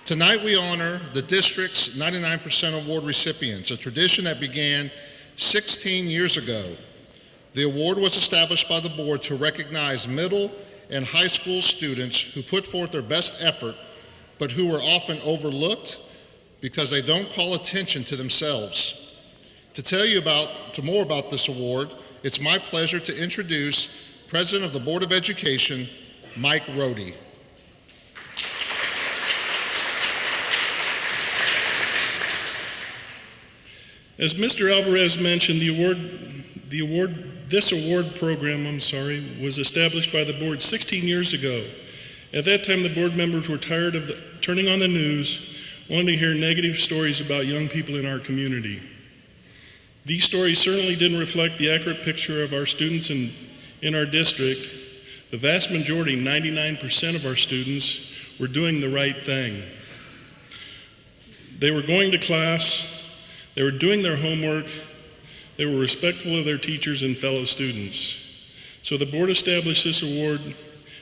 Tonight we honor the district's 99% award recipients, a tradition that began 16 years ago. The award was established by the board to recognize middle and high school students who put forth their best effort, but who were often overlooked because they don't call attention to themselves. To tell you more about this award, it's my pleasure to introduce President of the Board of Education, Mike Rohde. As Mr. Alvarez mentioned, this award program was established by the board 16 years ago. At that time, the board members were tired of turning on the news, wanting to hear negative stories about young people in our community. These stories certainly didn't reflect the accurate picture of our students in our district. The vast majority, 99% of our students, were doing the right thing. They were going to class, they were doing their homework, they were respectful of their teachers and fellow students. So the board established this award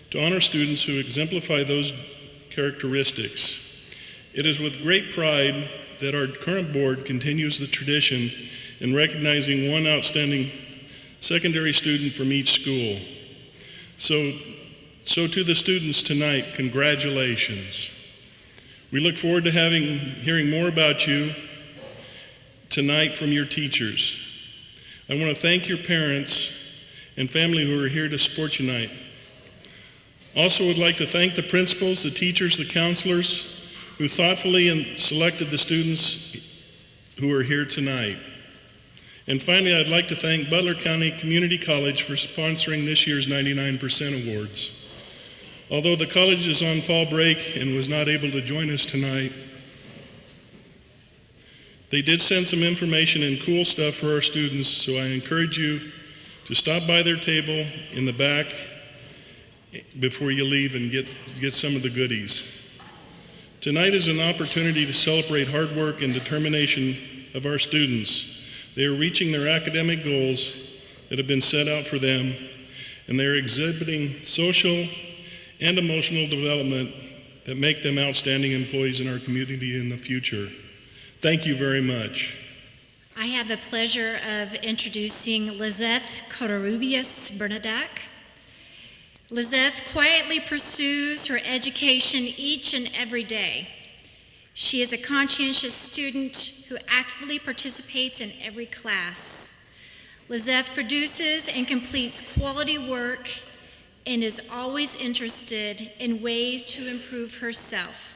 to honor students who exemplify those characteristics. It is with great pride that our current board continues the tradition in recognizing one outstanding secondary student from each school. So to the students tonight, congratulations. We look forward to hearing more about you tonight from your teachers. I want to thank your parents and family who are here to support you tonight. Also would like to thank the principals, the teachers, the counselors who thoughtfully selected the students who are here tonight. And finally, I'd like to thank Butler County Community College for sponsoring this year's 99% awards. Although the college is on fall break and was not able to join us tonight, they did send some information and cool stuff for our students, so I encourage you to stop by their table in the back before you leave and get some of the goodies. Tonight is an opportunity to celebrate hard work and determination of our students. They are reaching their academic goals that have been set out for them, and they are exhibiting social and emotional development that make them outstanding employees in our community in the future. Thank you very much. I have the pleasure of introducing Lizeth Cotarrubias Bernadette. Lizeth quietly pursues her education each and every day. She is a conscientious student who actively participates in every class. Lizeth produces and completes quality work and is always interested in ways to improve herself.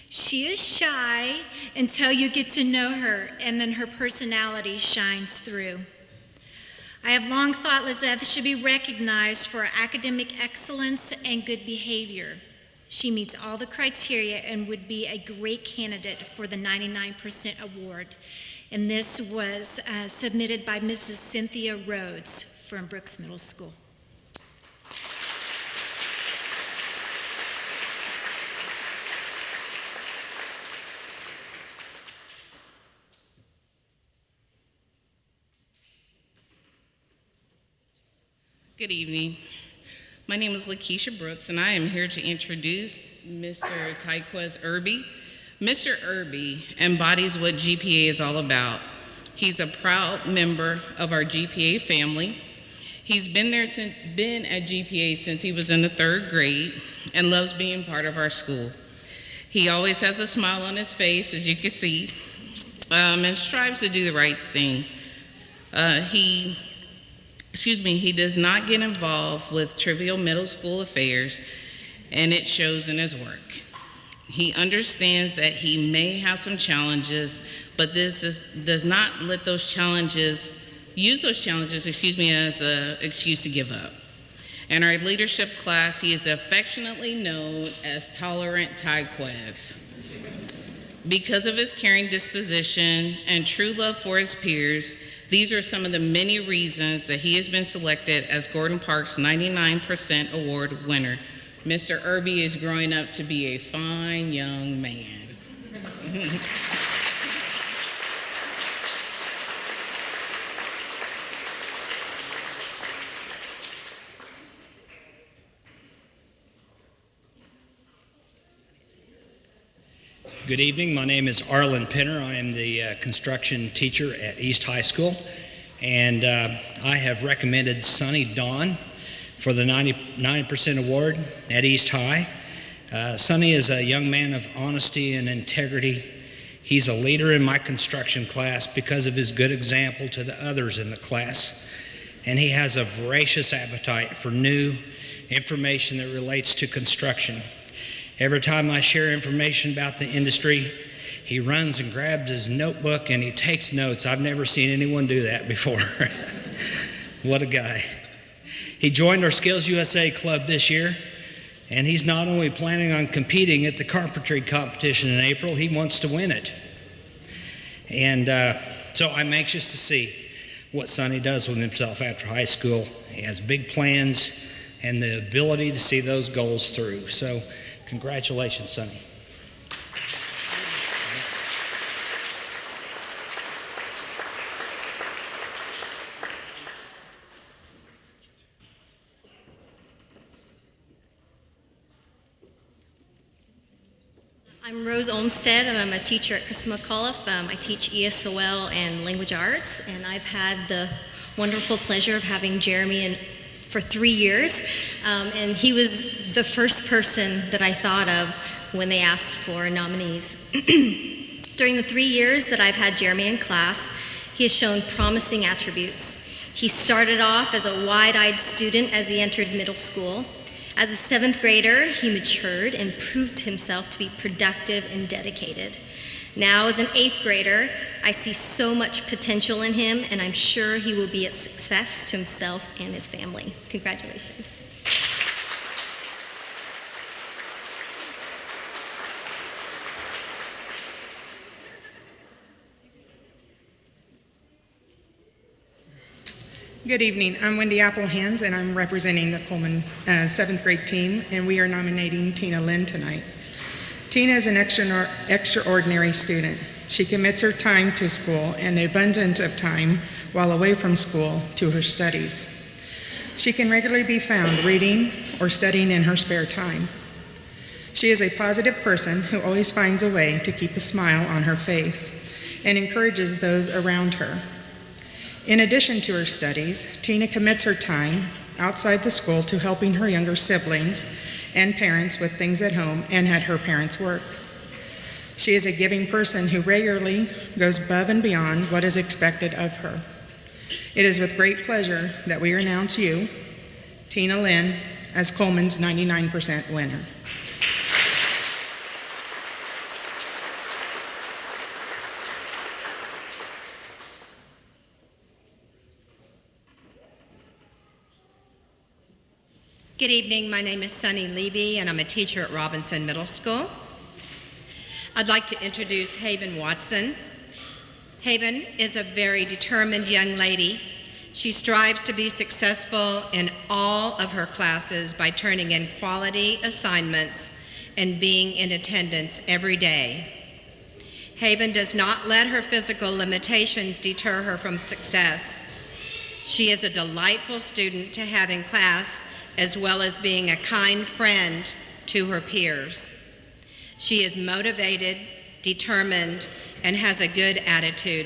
She is shy until you get to know her, and then her personality shines through. I have long thought Lizeth should be recognized for her academic excellence and good behavior. She meets all the criteria and would be a great candidate for the 99% award. And this was submitted by Mrs. Cynthia Rhodes from Brooks Middle School. Good evening. My name is Lakeisha Brooks, and I am here to introduce Mr. Tyquez Irby. Mr. Irby embodies what GPA is all about. He's a proud member of our GPA family. He's been at GPA since he was in the 3rd grade and loves being part of our school. He always has a smile on his face, as you can see, and strives to do the right thing. He does not get involved with trivial middle school affairs, and it shows in his work. He understands that he may have some challenges, but does not let use those challenges as an excuse to give up. In our leadership class, he is affectionately known as Tolerant Tyquez. Because of his caring disposition and true love for his peers, these are some of the many reasons that he has been selected as Gordon Park's 99% award winner. Mr. Irby is growing up to be a fine young man. Good evening. My name is Arlen Penner. I am the construction teacher at East High School, and I have recommended Sonny Dawn for the 90% award at East High. Sonny is a young man of honesty and integrity. He's a leader in my construction class because of his good example to the others in the class, and he has a voracious appetite for new information that relates to construction. Every time I share information about the industry, he runs and grabs his notebook and he takes notes. I've never seen anyone do that before. What a guy. He joined our Skills USA Club this year, and he's not only planning on competing at the carpentry competition in April, he wants to win it. And so I'm anxious to see what Sonny does with himself after high school. He has big plans and the ability to see those goals through. So congratulations, Sonny. I'm Rose Olmstead, and I'm a teacher at Christopher McAuliffe. I teach ESOL and language arts, and I've had the wonderful pleasure of having Jeremy for 3 years, and he was the first person that I thought of when they asked for nominees. During the 3 years that I've had Jeremy in class, he has shown promising attributes. He started off as a wide-eyed student as he entered middle school. As a 7th grader, he matured and proved himself to be productive and dedicated. Now, as an 8th grader, I see so much potential in him, and I'm sure he will be a success to himself and his family. Congratulations. Good evening. I'm Wendy Applehans, and I'm representing the Coleman 7th grade team, and we are nominating Tina Lynn tonight. Tina is an extraordinary student. She commits her time to school and the abundance of time while away from school to her studies. She can regularly be found reading or studying in her spare time. She is a positive person who always finds a way to keep a smile on her face and encourages those around her. In addition to her studies, Tina commits her time outside the school to helping her younger siblings and parents with things at home and at her parents' work. She is a giving person who regularly goes above and beyond what is expected of her. It is with great pleasure that we announce you, Tina Lynn, as Coleman's 99% winner. Good evening, my name is Sunny Levy, and I'm a teacher at Robinson Middle School. I'd like to introduce Haven Watson. Haven is a very determined young lady. She strives to be successful in all of her classes by turning in quality assignments and being in attendance every day. Haven does not let her physical limitations deter her from success. She is a delightful student to have in class, as well as being a kind friend to her peers. She is motivated, determined, and has a good attitude.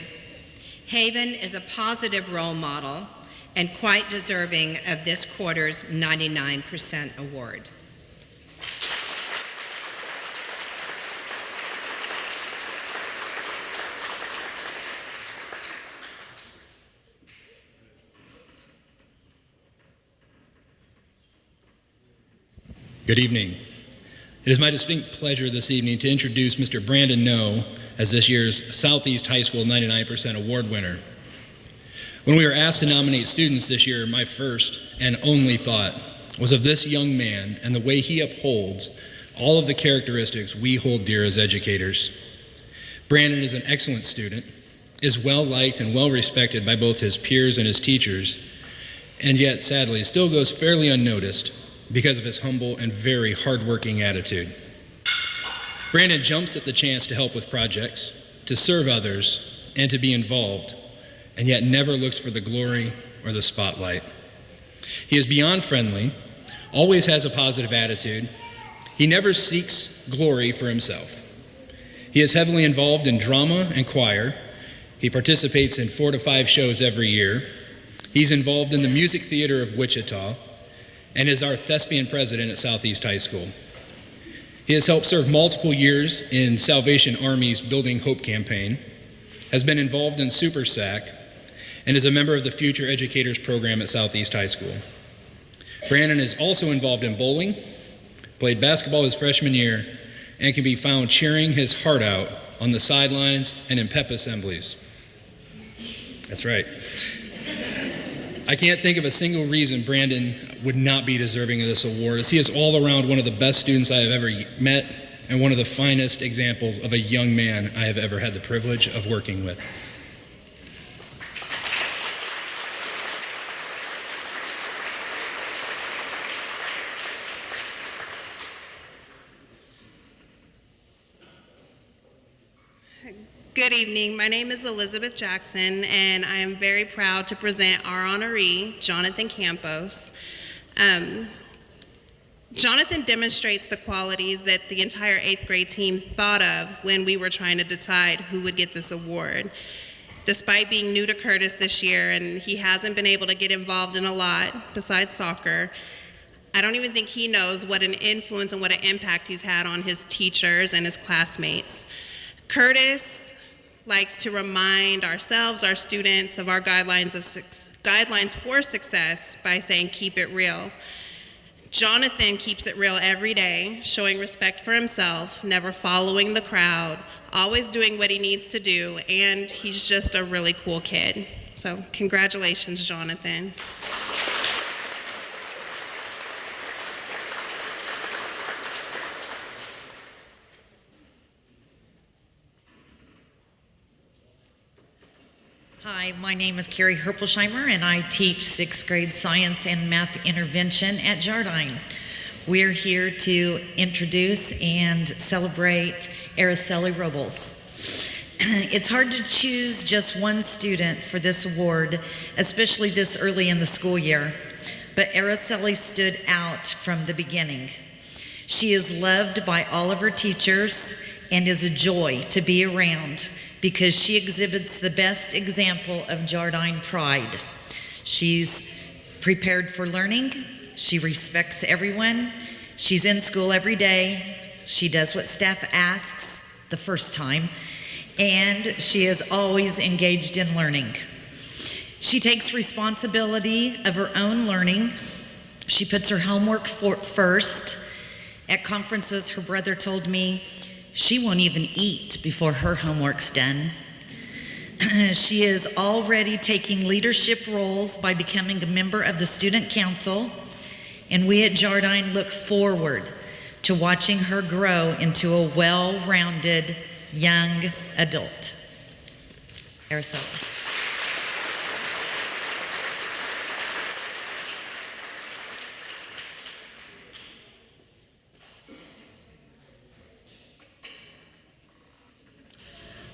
Haven is a positive role model and quite deserving of this quarter's 99% award. Good evening. It is my distinct pleasure this evening to introduce Mr. Brandon No as this year's Southeast High School 99% award winner. When we were asked to nominate students this year, my first and only thought was of this young man and the way he upholds all of the characteristics we hold dear as educators. Brandon is an excellent student, is well liked and well respected by both his peers and his teachers, and yet sadly still goes fairly unnoticed because of his humble and very hardworking attitude. Brandon jumps at the chance to help with projects, to serve others, and to be involved, and yet never looks for the glory or the spotlight. He is beyond friendly, always has a positive attitude. He never seeks glory for himself. He is heavily involved in drama and choir. He participates in 4 to 5 shows every year. He's involved in the Music Theater of Wichita and is our thespian president at Southeast High School. He has helped serve multiple years in Salvation Army's Building Hope campaign, has been involved in Super SAC, and is a member of the Future Educators program at Southeast High School. Brandon is also involved in bowling, played basketball his freshman year, and can be found cheering his heart out on the sidelines and in pep assemblies. That's right. I can't think of a single reason Brandon would not be deserving of this award, as he is all around one of the best students I have ever met and one of the finest examples of a young man I have ever had the privilege of working with. Good evening. My name is Elizabeth Jackson, and I am very proud to present our honoree, Jonathan Campos. Jonathan demonstrates the qualities that the entire 8th grade team thought of when we were trying to decide who would get this award. Despite being new to Curtis this year, and he hasn't been able to get involved in a lot besides soccer, I don't even think he knows what an influence and what an impact he's had on his teachers and his classmates. Curtis likes to remind ourselves, our students, of our guidelines for success by saying, keep it real. Jonathan keeps it real every day, showing respect for himself, never following the crowd, always doing what he needs to do, and he's just a really cool kid. So congratulations, Jonathan. Hi, my name is Carrie Herpelsheimer, and I teach 6th grade science and math intervention at Jardine. We're here to introduce and celebrate Araceli Robles. It's hard to choose just one student for this award, especially this early in the school year, but Araceli stood out from the beginning. She is loved by all of her teachers and is a joy to be around, because she exhibits the best example of Jardine pride. She's prepared for learning, she respects everyone, she's in school every day, she does what staff asks the first time, and she is always engaged in learning. She takes responsibility of her own learning. She puts her homework first. At conferences, her brother told me, she won't even eat before her homework's done. She is already taking leadership roles by becoming a member of the student council, and we at Jardine look forward to watching her grow into a well-rounded young adult. Araceli.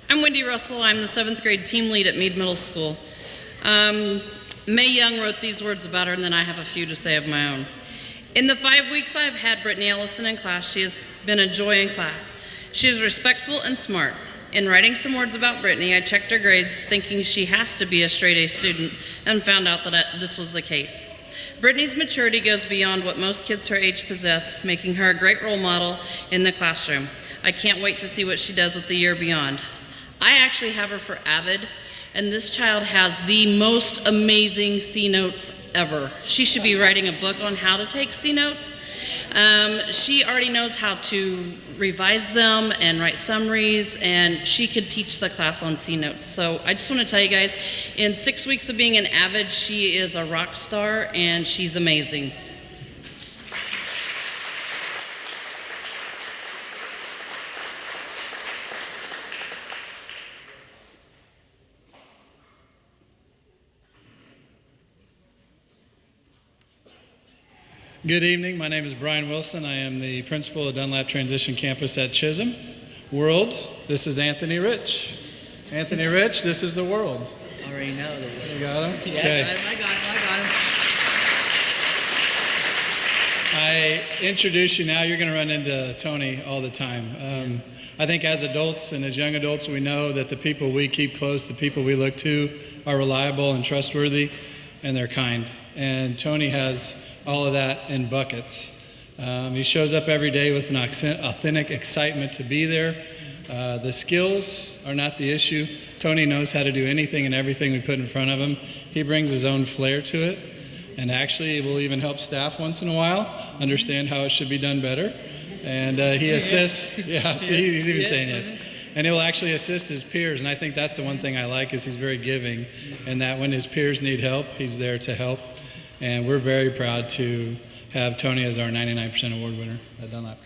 I'm Wendy Russell. I'm the 7th grade team lead at Meade Middle School. Mae Young wrote these words about her, and then I have a few to say of my own. In the 5 weeks I've had Brittany Ellison in class, she has been a joy in class. She is respectful and smart. In writing some words about Brittany, I checked her grades thinking she has to be a straight A student and found out that this was the case. Brittany's maturity goes beyond what most kids her age possess, making her a great role model in the classroom. I can't wait to see what she does with the year beyond. I actually have her for Avid, and this child has the most amazing C notes ever. She should be writing a book on how to take C notes. She already knows how to revise them and write summaries, and she could teach the class on C notes. So I just want to tell you guys, in 6 weeks of being an Avid, she is a rock star, and she's amazing. Good evening. My name is Brian Wilson. I am the principal of Dunlap Transition Campus at Chisholm. World, this is Anthony Rich. Anthony Rich, this is the world. I already know the world. You got him? Yeah, okay. I got him. I introduce you now. You're going to run into Tony all the time. I think as adults and as young adults, we know that the people we keep close, the people we look to, are reliable and trustworthy, and they're kind. And Tony has all of that in buckets. He shows up every day with an authentic excitement to be there. The skills are not the issue. Tony knows how to do anything and everything we put in front of him. He brings his own flair to it, and actually will even help staff once in a while understand how it should be done better. And he assists. Yeah, see, he's even saying yes. And he'll actually assist his peers, and I think that's the one thing I like, is he's very giving, and that when his peers need help, he's there to help. And we're very proud to have Tony as our 99% award winner at Dunlap.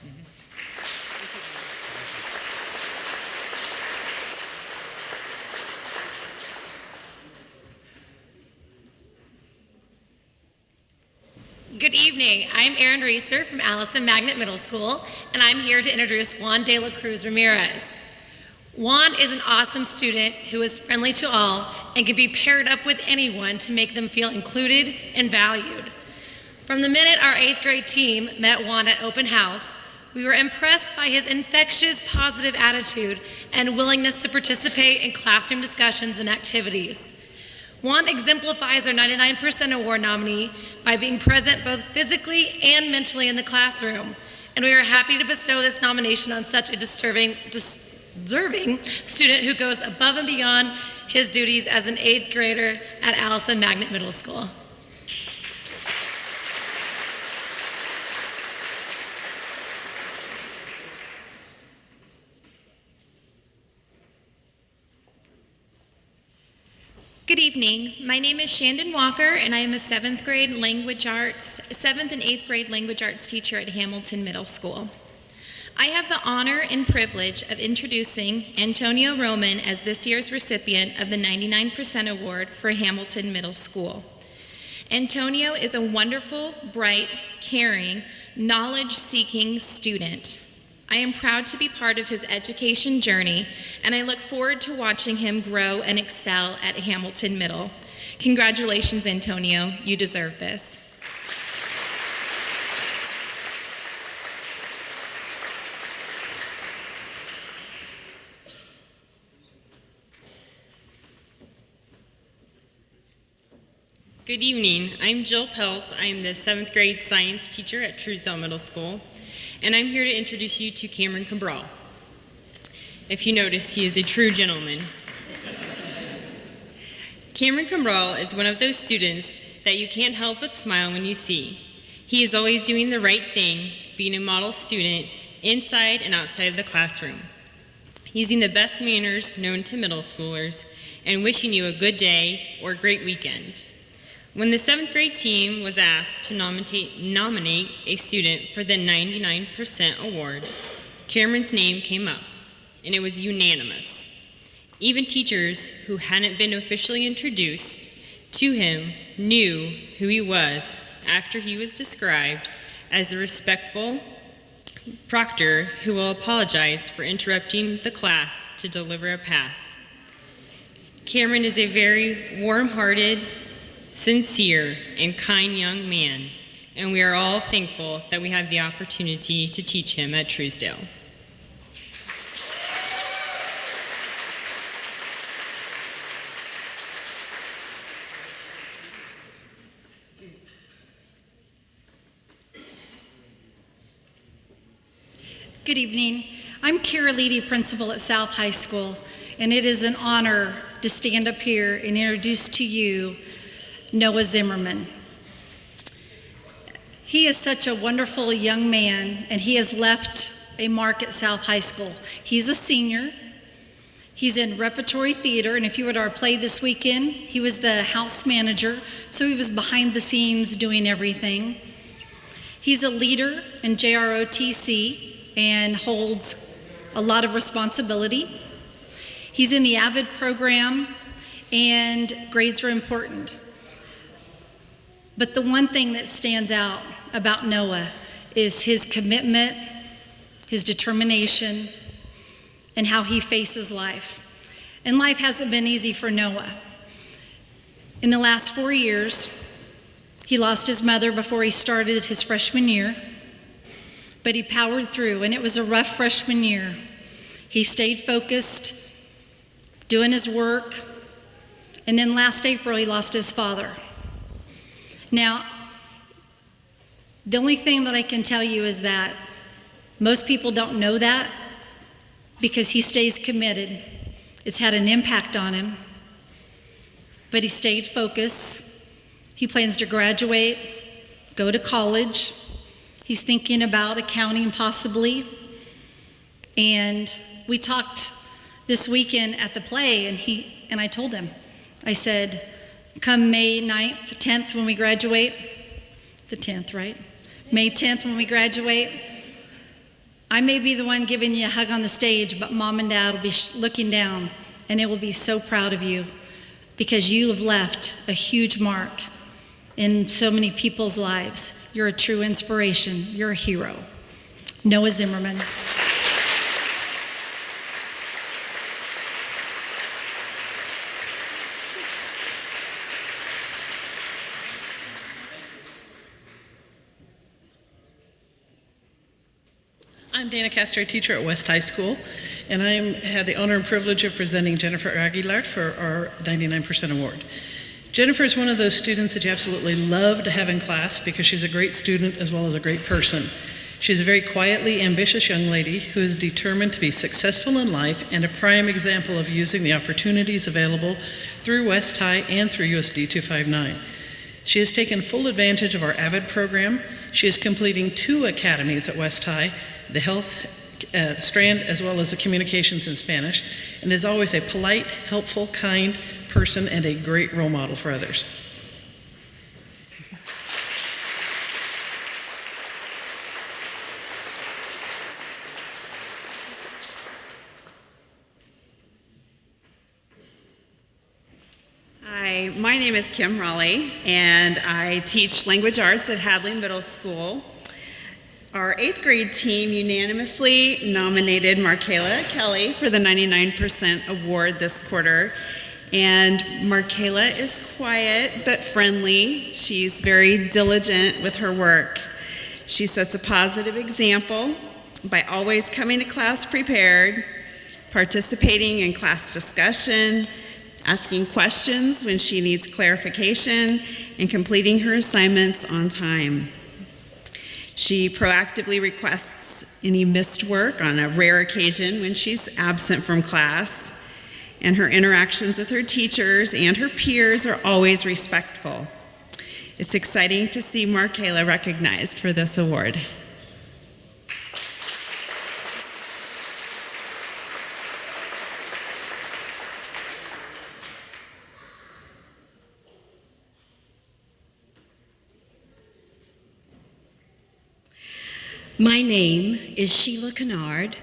Good evening. I'm Erin Reeser from Allison Magnet Middle School, and I'm here to introduce Juan De La Cruz Ramirez. Juan is an awesome student who is friendly to all and can be paired up with anyone to make them feel included and valued. From the minute our 8th grade team met Juan at open house, we were impressed by his infectious positive attitude and willingness to participate in classroom discussions and activities. Juan exemplifies our 99% award nominee by being present both physically and mentally in the classroom, and we are happy to bestow this nomination on such a deserving student who goes above and beyond his duties as an 8th grader at Allison Magnet Middle School. Good evening. My name is Shannon Walker, and I am a 7th and 8th grade language arts teacher at Hamilton Middle School. I have the honor and privilege of introducing Antonio Roman as this year's recipient of the 99% Award for Hamilton Middle School. Antonio is a wonderful, bright, caring, knowledge-seeking student. I am proud to be part of his education journey, and I look forward to watching him grow and excel at Hamilton Middle. Congratulations, Antonio. You deserve this. Good evening. I'm Jill Pelt. I'm the 7th grade science teacher at Truesdale Middle School, and I'm here to introduce you to Cameron Cabral. If you notice, he is a true gentleman. Cameron Cabral is one of those students that you can't help but smile when you see. He is always doing the right thing, being a model student inside and outside of the classroom, using the best manners known to middle schoolers, and wishing you a good day or a great weekend. When the 7th grade team was asked to nominate a student for the 99% award, Cameron's name came up, and it was unanimous. Even teachers who hadn't been officially introduced to him knew who he was after he was described as a respectful proctor who will apologize for interrupting the class to deliver a pass. Cameron is a very warm-hearted, sincere, and kind young man, and we are all thankful that we have the opportunity to teach him at Truesdale. Good evening. I'm Kara Leedy, principal at South High School, and it is an honor to stand up here and introduce to you Noah Zimmerman. He is such a wonderful young man, and he has left a mark at South High School. He's a senior. He's in repertory theater, and if you were to our play this weekend, he was the house manager, so he was behind the scenes doing everything. He's a leader in JROTC and holds a lot of responsibility. He's in the AVID program, and grades are important. But the one thing that stands out about Noah is his commitment, his determination, and how he faces life. And life hasn't been easy for Noah. In the last 4 years, he lost his mother before he started his freshman year, but he powered through, and it was a rough freshman year. He stayed focused, doing his work, and then last April he lost his father. Now, the only thing that I can tell you is that most people don't know that because he stays committed. It's had an impact on him, but he stayed focused. He plans to graduate, go to college. He's thinking about accounting possibly. And we talked this weekend at the play, and I told him, I said, come May 9th, 10th when we graduate, the 10th, right? May 10th when we graduate, I may be the one giving you a hug on the stage, but Mom and Dad will be looking down, and they will be so proud of you because you have left a huge mark in so many people's lives. You're a true inspiration. You're a hero. Noah Zimmerman. I'm Dana Castro, teacher at West High School, and I had the honor and privilege of presenting Jennifer Aguilar for our 99% award. Jennifer is one of those students that you absolutely love to have in class because she's a great student as well as a great person. She's a very quietly ambitious young lady who is determined to be successful in life and a prime example of using the opportunities available through West High and through USD 259. She has taken full advantage of our AVID program. She is completing 2 academies at West High, the health strand as well as the communications in Spanish, and is always a polite, helpful, kind person and a great role model for others. Hi, my name is Kim Rowley, and I teach language arts at Hadley Middle School. Our 8th grade team unanimously nominated Markayla Kelly for the 99% award this quarter. And Markayla is quiet but friendly. She's very diligent with her work. She sets a positive example by always coming to class prepared, participating in class discussion, asking questions when she needs clarification, and completing her assignments on time. She proactively requests any missed work on a rare occasion when she's absent from class, and her interactions with her teachers and her peers are always respectful. It's exciting to see Markayla recognized for this award. My name is Sheila Canard,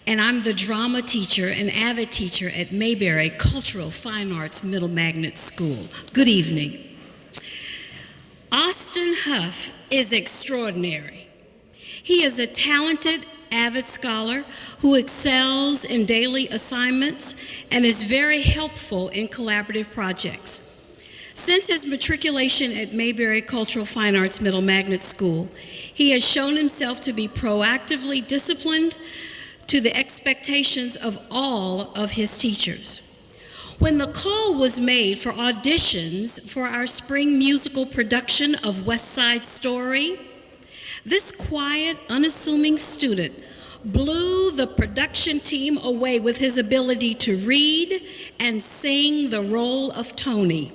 and I'm the drama teacher and AVID teacher at Mayberry Cultural Fine Arts Middle Magnet School. Good evening. Austin Huff is extraordinary. He is a talented AVID scholar who excels in daily assignments and is very helpful in collaborative projects. Since his matriculation at Mayberry Cultural Fine Arts Middle Magnet School, he has shown himself to be proactively disciplined to the expectations of all of his teachers. When the call was made for auditions for our spring musical production of West Side Story, this quiet, unassuming student blew the production team away with his ability to read and sing the role of Tony.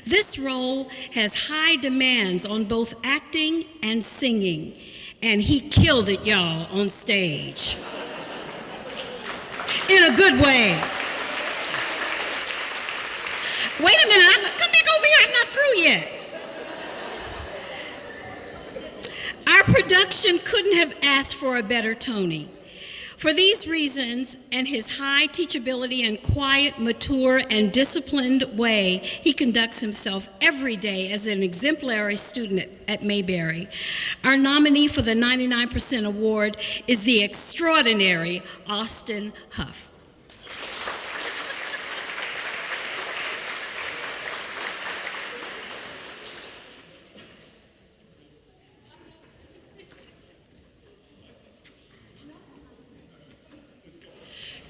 This role has high demands on both acting and singing, and he killed it, y'all, on stage. In a good way. Wait a minute, come back over here, I'm not through yet. Our production couldn't have asked for a better Tony. For these reasons and his high teachability and quiet, mature, and disciplined way he conducts himself every day as an exemplary student at Mayberry, our nominee for the 99% award is the extraordinary Austin Huff.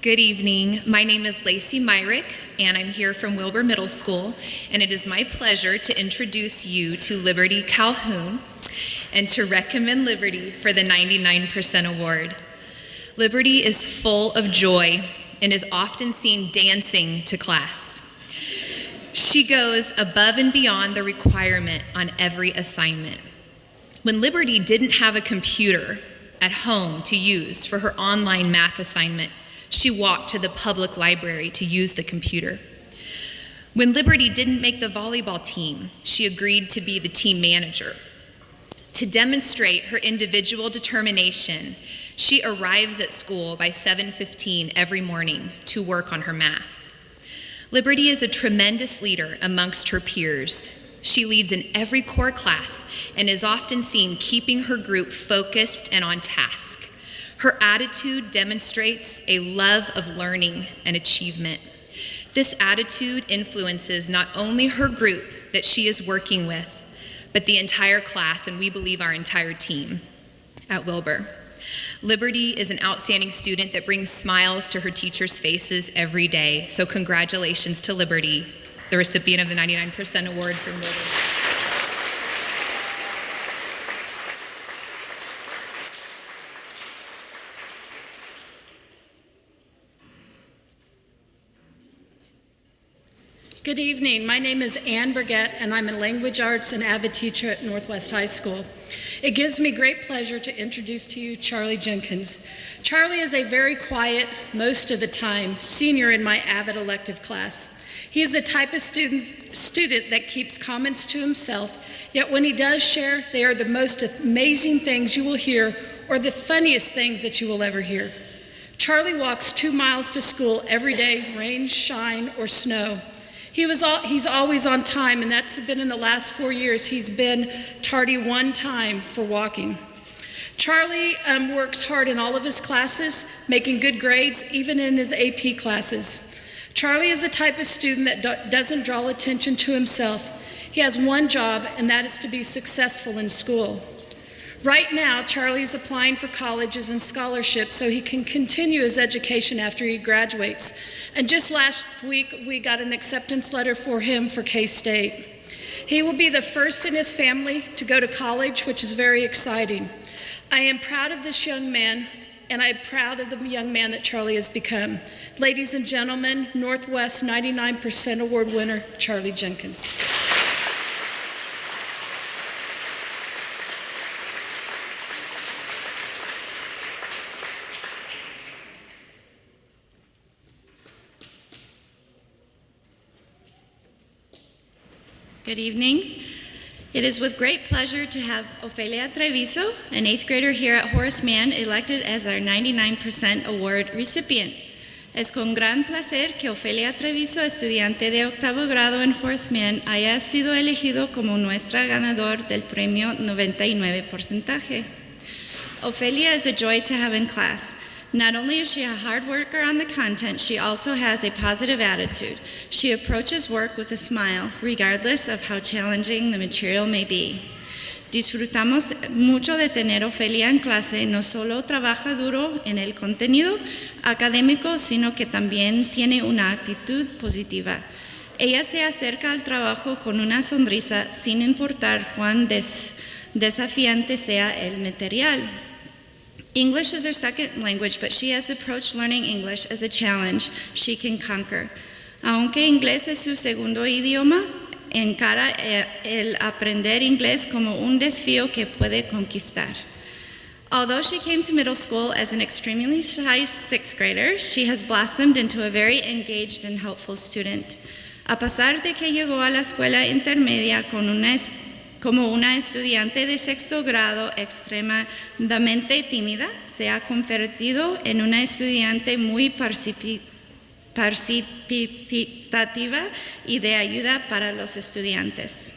Good evening. My name is Lacey Myrick, and I'm here from Wilbur Middle School, and it is my pleasure to introduce you to Liberty Calhoun and to recommend Liberty for the 99% award. Liberty is full of joy and is often seen dancing to class. She goes above and beyond the requirement on every assignment. When Liberty didn't have a computer at home to use for her online math assignment, she walked to the public library to use the computer. When Liberty didn't make the volleyball team, she agreed to be the team manager. To demonstrate her individual determination, she arrives at school by 7:15 every morning to work on her math. Liberty is a tremendous leader amongst her peers. She leads in every core class and is often seen keeping her group focused and on task. Her attitude demonstrates a love of learning and achievement. This attitude influences not only her group that she is working with, but the entire class, and we believe our entire team at Wilbur. Liberty is an outstanding student that brings smiles to her teachers' faces every day. So congratulations to Liberty, the recipient of the 99% award from Wilbur. Good evening. My name is Ann Burgett, and I'm a language arts and avid teacher at Northwest High School. It gives me great pleasure to introduce to you Charlie Jenkins. Charlie is a very quiet, most of the time, senior in my avid elective class. He is the type of student that keeps comments to himself, yet when he does share, they are the most amazing things you will hear or the funniest things that you will ever hear. Charlie walks 2 miles to school every day, rain, shine, or snow. He's always on time, and that's been in the last 4 years. He's been tardy 1 time for walking. Charlie works hard in all of his classes, making good grades, even in his AP classes. Charlie is the type of student that doesn't draw attention to himself. He has one job, and that is to be successful in school. Right now, Charlie is applying for colleges and scholarships so he can continue his education after he graduates. And just last week, we got an acceptance letter for him for K-State. He will be the first in his family to go to college, which is very exciting. I am proud of this young man, and I'm proud of the young man that Charlie has become. Ladies and gentlemen, Northwest 99% award winner, Charlie Jenkins. Good evening. It is with great pleasure to have Ofelia Treviso, an 8th grader here at Horace Mann, elected as our 99% award recipient. Es con gran placer que Ofelia Treviso, estudiante de 8º grado en Horace Mann, haya sido elegido como nuestra ganador del premio 99%. Ofelia is a joy to have in class. Not only is she a hard worker on the content, she also has a positive attitude. She approaches work with a smile, regardless of how challenging the material may be. Disfrutamos mucho de tener Ofelia en clase. No solo trabaja duro en el contenido académico, sino que también tiene una actitud positiva. Ella se acerca al trabajo con una sonrisa, sin importar cuán desafiante sea el material. English is her second language, but she has approached learning English as a challenge she can conquer. Aunque inglés es su segundo idioma, encara el aprender inglés como un desafío que puede conquistar. Although she came to middle school as an extremely shy 6th grader, she has blossomed into a very engaged and helpful student. A pesar de que llegó a la escuela intermedia como una estudiante de 6º grado extremadamente tímida, se ha convertido en una estudiante muy participativa y de ayuda para los estudiantes.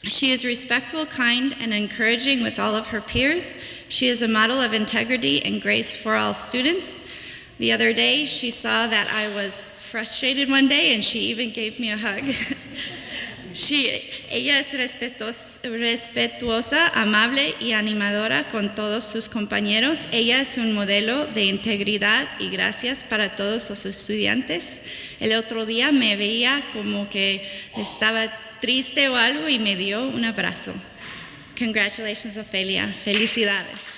She is respectful, kind, and encouraging with all of her peers. She is a model of integrity and grace for all students. The other day, she saw that I was frustrated one day, and she even gave me a hug. Ella es respetuosa, amable y animadora con todos sus compañeros. Ella es un modelo de integridad y gracias para todos los estudiantes. El otro día me veía como que estaba triste o algo y me dio un abrazo. Congratulations, Ofelia. Felicidades.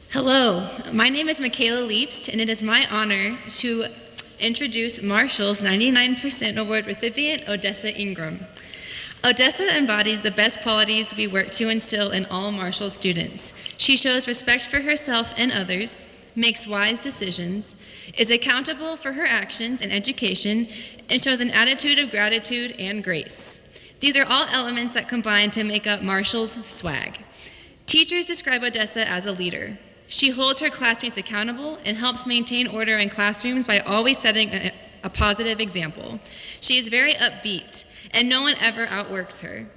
Hello, my name is Michaela Leapst, and it is my honor to introduce Marshall's 99% award recipient, Odessa Ingram. Odessa embodies the best qualities we work to instill in all Marshall students. She shows respect for herself and others, makes wise decisions, is accountable for her actions and education, and shows an attitude of gratitude and grace. These are all elements that combine to make up Marshall's swag. Teachers describe Odessa as a leader. She holds her classmates accountable and helps maintain order in classrooms by always setting a positive example. She is very upbeat, and no one ever outworks her.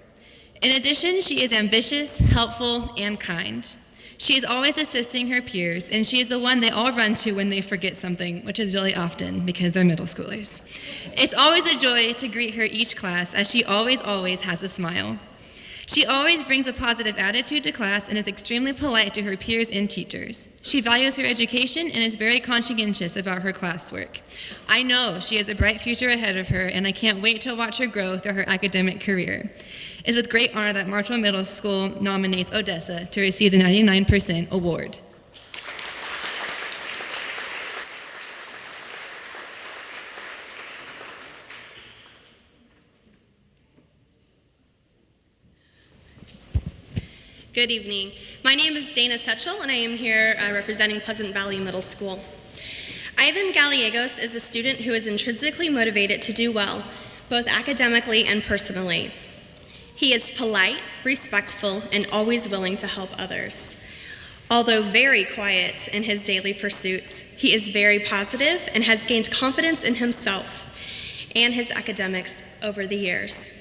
In addition, she is ambitious, helpful, and kind. She is always assisting her peers, and she is the one they all run to when they forget something, which is really often because they're middle schoolers. It's always a joy to greet her each class, as she always has a smile. She always brings a positive attitude to class and is extremely polite to her peers and teachers. She values her education and is very conscientious about her classwork. I know she has a bright future ahead of her, and I can't wait to watch her grow through her academic career. It is with great honor that Marshall Middle School nominates Odessa to receive the 99% award. Good evening. My name is Dana Setchell, and I am here representing Pleasant Valley Middle School. Ivan Gallegos is a student who is intrinsically motivated to do well, both academically and personally. He is polite, respectful, and always willing to help others. Although very quiet in his daily pursuits, he is very positive and has gained confidence in himself and his academics over the years.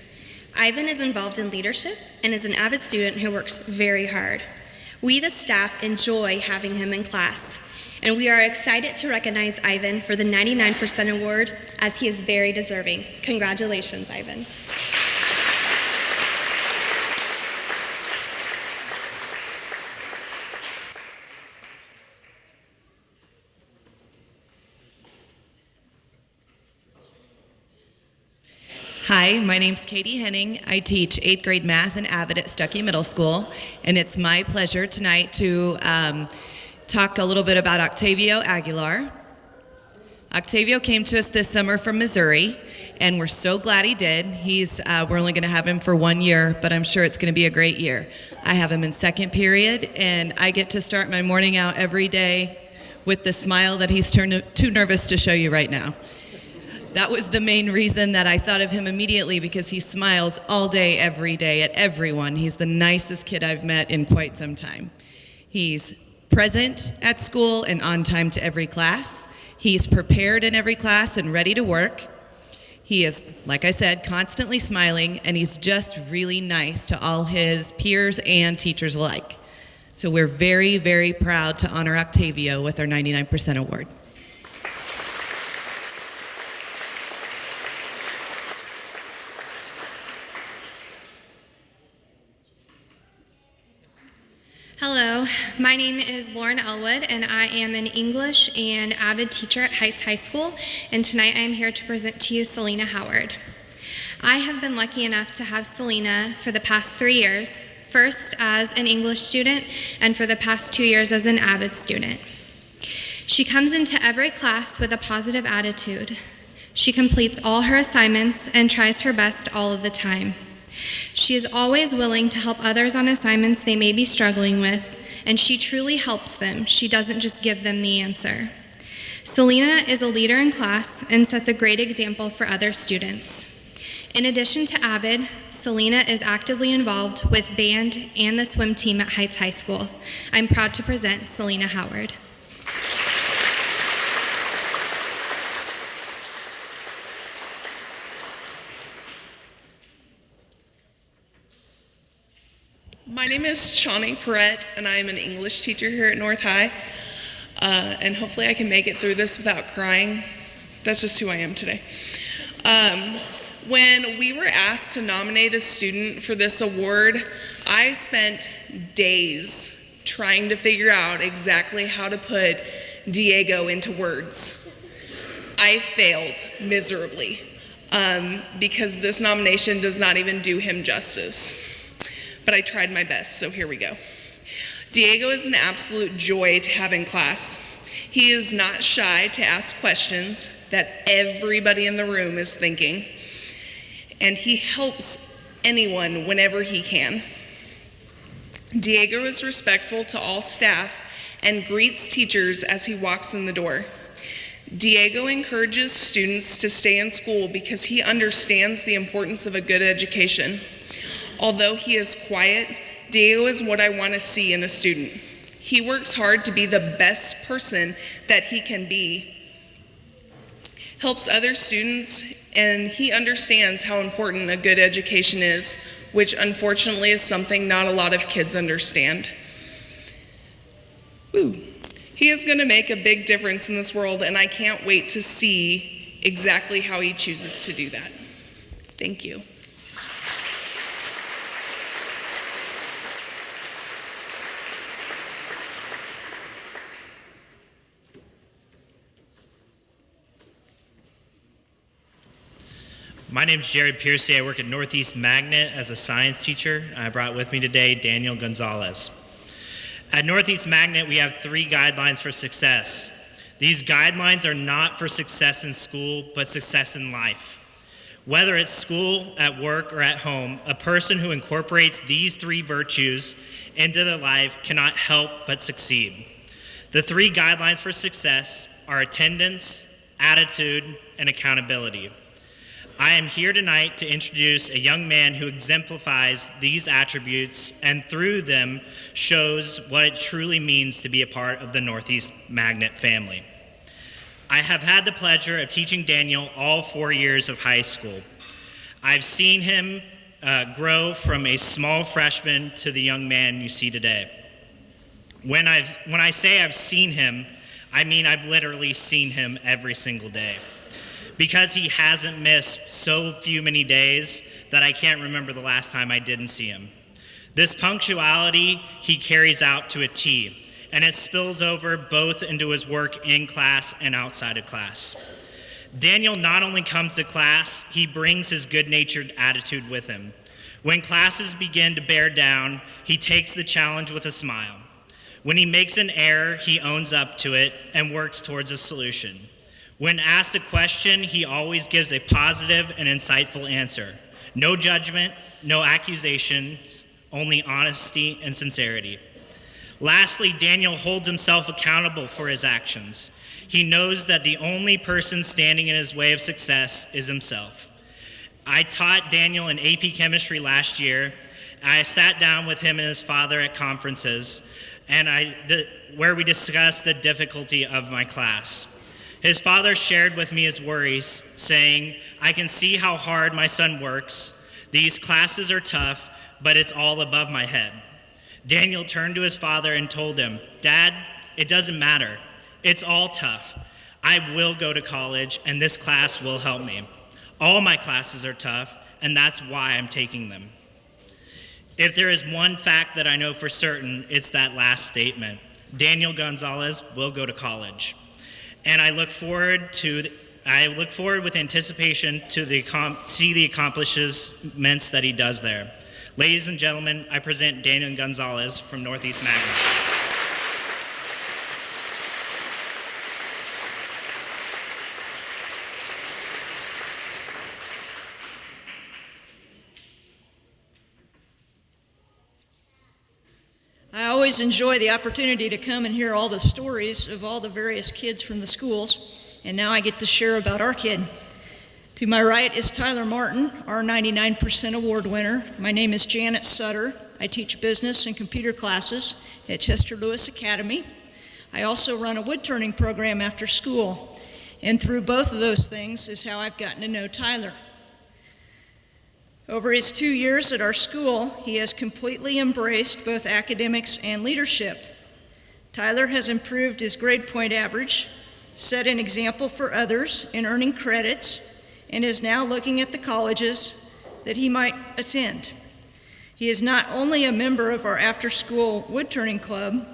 Ivan is involved in leadership and is an avid student who works very hard. We, the staff, enjoy having him in class, and we are excited to recognize Ivan for the 99% award, as he is very deserving. Congratulations, Ivan. Hi, my name's Katie Henning. I teach 8th grade math and Avid at Stuckey Middle School, and it's my pleasure tonight to talk a little bit about Octavio Aguilar. Octavio came to us this summer from Missouri, and we're so glad he did. We're only going to have him for 1 year, but I'm sure it's going to be a great year. I have him in second period, and I get to start my morning out every day with the smile that he's too nervous to show you right now. That was the main reason that I thought of him immediately, because he smiles all day, every day at everyone. He's the nicest kid I've met in quite some time. He's present at school and on time to every class. He's prepared in every class and ready to work. He is, like I said, constantly smiling, and he's just really nice to all his peers and teachers alike. So we're very, very proud to honor Octavio with our 99% award. Hello, my name is Lauren Elwood, and I am an English and Avid teacher at Heights High School, and tonight I am here to present to you Selena Howard. I have been lucky enough to have Selena for the past 3 years, first as an English student, and for the past 2 years as an Avid student. She comes into every class with a positive attitude. She completes all her assignments and tries her best all of the time. She is always willing to help others on assignments they may be struggling with, and she truly helps them. She doesn't just give them the answer. Selena is a leader in class and sets a great example for other students. In addition to Avid, Selena is actively involved with band and the swim team at Heights High School. I'm proud to present Selena Howard. My name is Shawnee Perrette, and I am an English teacher here at North High. And hopefully I can make it through this without crying. That's just who I am today. When we were asked to nominate a student for this award, I spent days trying to figure out exactly how to put Diego into words. I failed miserably because this nomination does not even do him justice. But I tried my best, so here we go. Diego is an absolute joy to have in class. He is not shy to ask questions that everybody in the room is thinking, and he helps anyone whenever he can. Diego is respectful to all staff and greets teachers as he walks in the door. Diego encourages students to stay in school because he understands the importance of a good education. Although he is quiet, Diego is what I want to see in a student. He works hard to be the best person that he can be, helps other students, and he understands how important a good education is, which unfortunately is something not a lot of kids understand. He is going to make a big difference in this world, and I can't wait to see exactly how he chooses to do that. Thank you. My name is Jared Piercy. I work at Northeast Magnet as a science teacher. I brought with me today Daniel Gonzales. At Northeast Magnet, we have 3 guidelines for success. These guidelines are not for success in school, but success in life. Whether it's school, at work, or at home, a person who incorporates these 3 virtues into their life cannot help but succeed. The 3 guidelines for success are attendance, attitude, and accountability. I am here tonight to introduce a young man who exemplifies these attributes and through them shows what it truly means to be a part of the Northeast Magnet family. I have had the pleasure of teaching Daniel all 4 years of high school. I've seen him grow from a small freshman to the young man you see today. When I say I've seen him, I mean I've literally seen him every single day. Because he hasn't missed so few many days that I can't remember the last time I didn't see him. This punctuality he carries out to a T, and it spills over both into his work in class and outside of class. Daniel not only comes to class, he brings his good-natured attitude with him. When classes begin to bear down, he takes the challenge with a smile. When he makes an error, he owns up to it and works towards a solution. When asked a question, he always gives a positive and insightful answer. No judgment, no accusations, only honesty and sincerity. Lastly, Daniel holds himself accountable for his actions. He knows that the only person standing in his way of success is himself. I taught Daniel in AP chemistry last year. I sat down with him and his father at conferences, and where we discussed the difficulty of my class. His father shared with me his worries, saying, "I can see how hard my son works. These classes are tough, but it's all above my head." Daniel turned to his father and told him, "Dad, it doesn't matter. It's all tough. I will go to college, and this class will help me. All my classes are tough, and that's why I'm taking them." If there is one fact that I know for certain, it's that last statement. Daniel Gonzales will go to college. And I look forward with anticipation to see the accomplishments that he does there. Ladies and gentlemen, I present Daniel Gonzales from Northeast Magnet. I always enjoy the opportunity to come and hear all the stories of all the various kids from the schools, and now I get to share about our kid. To my right is Tyler Martin, our 99% award winner. My name is Janet Sutter. I teach business and computer classes at Chester Lewis Academy. I also run a wood turning program after school, and through both of those things is how I've gotten to know Tyler. Over his 2 years at our school, he has completely embraced both academics and leadership. Tyler has improved his grade point average, set an example for others in earning credits, and is now looking at the colleges that he might attend. He is not only a member of our after-school woodturning club,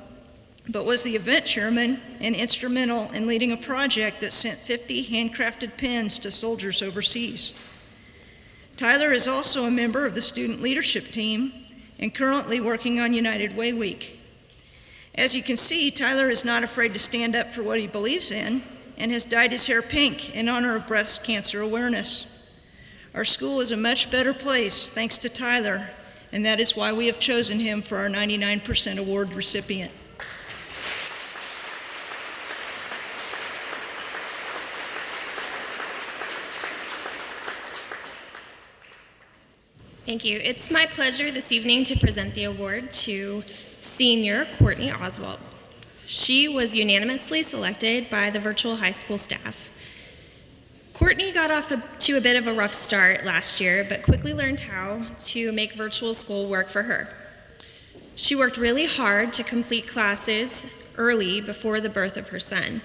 but was the event chairman and instrumental in leading a project that sent 50 handcrafted pins to soldiers overseas. Tyler is also a member of the student leadership team and currently working on United Way Week. As you can see, Tyler is not afraid to stand up for what he believes in and has dyed his hair pink in honor of breast cancer awareness. Our school is a much better place thanks to Tyler, and that is why we have chosen him for our 99% award recipient. Thank you. It's my pleasure this evening to present the award to senior Courtney Oswalt. She was unanimously selected by the virtual high school staff. Courtney got off to a bit of a rough start last year, but quickly learned how to make virtual school work for her. She worked really hard to complete classes early before the birth of her son.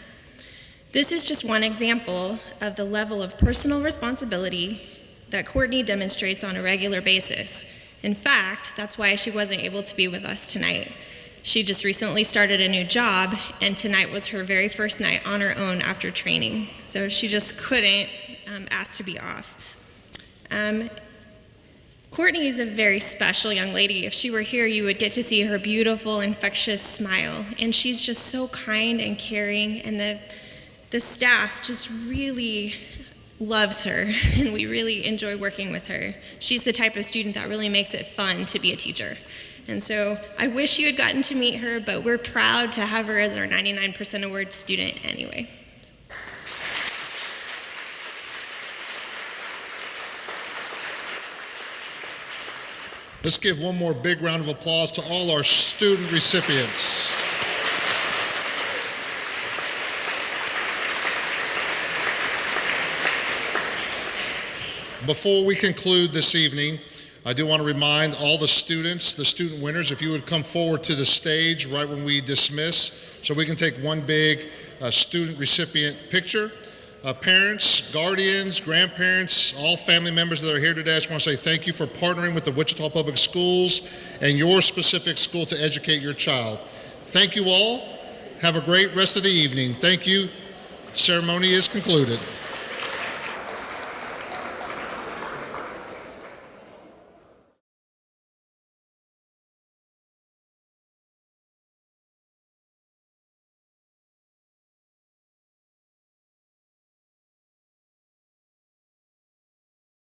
This is just one example of the level of personal responsibility that Courtney demonstrates on a regular basis. In fact, that's why she wasn't able to be with us tonight. She just recently started a new job, and tonight was her very first night on her own after training. So she just couldn't ask to be off. Courtney is a very special young lady. If she were here, you would get to see her beautiful, infectious smile. And she's just so kind and caring, and the staff just really loves her, and we really enjoy working with her. She's the type of student that really makes it fun to be a teacher. And so I wish you had gotten to meet her, but we're proud to have her as our 99% award student anyway. Let's give one more big round of applause to all our student recipients. Before we conclude this evening, I do want to remind all the students, the student winners, if you would come forward to the stage right when we dismiss so we can take one big student recipient picture. Parents, guardians, grandparents, all family members that are here today, I just want to say thank you for partnering with the Wichita Public Schools and your specific school to educate your child. Thank you all. Have a great rest of the evening. Thank you. Ceremony is concluded.